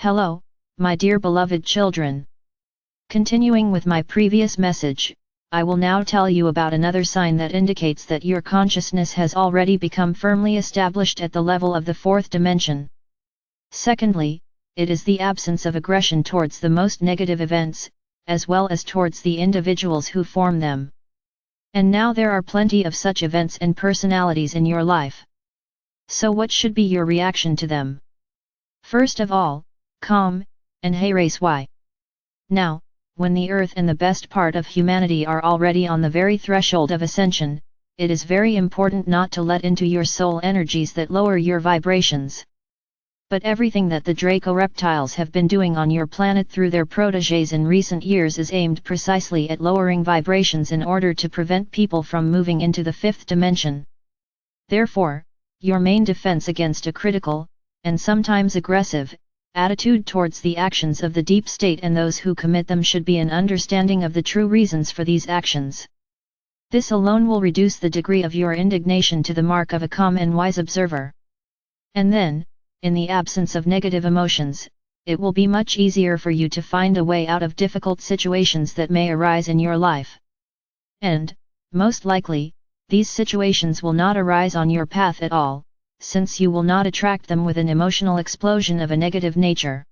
Hello, my dear beloved children. Continuing with my previous message, I will now tell you about another sign that indicates that your consciousness has already become firmly established at the level of the fourth dimension. Secondly, it is the absence of aggression towards the most negative events, as well as towards the individuals who form them. And now there are plenty of such events and personalities in your life. So what should be your reaction to them? First of all, calm, and hey race why? Now, when the earth and the best part of humanity are already on the very threshold of ascension, it is very important not to let into your soul energies that lower your vibrations. But everything that the Draco reptiles have been doing on your planet through their protégés in recent years is aimed precisely at lowering vibrations in order to prevent people from moving into the fifth dimension. Therefore, your main defense against a critical, and sometimes aggressive, attitude towards the actions of the deep state and those who commit them should be an understanding of the true reasons for these actions. This alone will reduce the degree of your indignation to the mark of a calm and wise observer. And then, in the absence of negative emotions, it will be much easier for you to find a way out of difficult situations that may arise in your life. And, most likely, these situations will not arise on your path at all, since you will not attract them with an emotional explosion of a negative nature.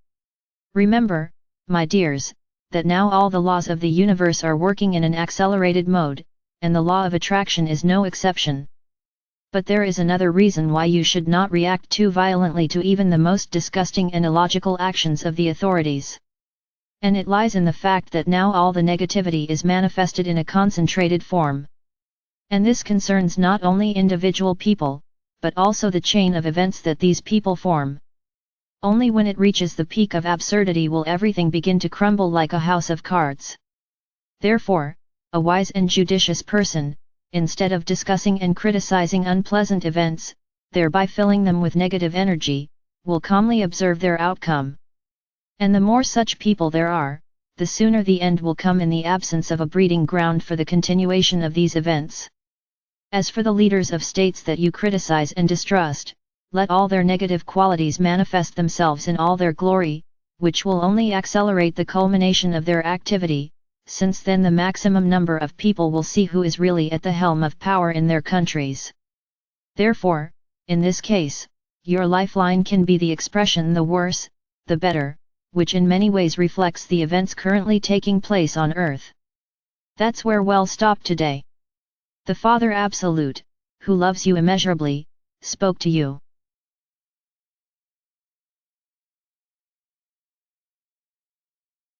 Remember, my dears, that now all the laws of the universe are working in an accelerated mode, and the law of attraction is no exception. But there is another reason why you should not react too violently to even the most disgusting and illogical actions of the authorities. And it lies in the fact that now all the negativity is manifested in a concentrated form. And this concerns not only individual people, but also the chain of events that these people form. Only when it reaches the peak of absurdity will everything begin to crumble like a house of cards. Therefore, a wise and judicious person, instead of discussing and criticizing unpleasant events, thereby filling them with negative energy, will calmly observe their outcome. And the more such people there are, the sooner the end will come in the absence of a breeding ground for the continuation of these events. As for the leaders of states that you criticize and distrust, let all their negative qualities manifest themselves in all their glory, which will only accelerate the culmination of their activity, since then the maximum number of people will see who is really at the helm of power in their countries. Therefore, in this case, your lifeline can be the expression "the worse, the better," which in many ways reflects the events currently taking place on Earth. That's where we'll stop today. The Father Absolute, who loves you immeasurably, spoke to you.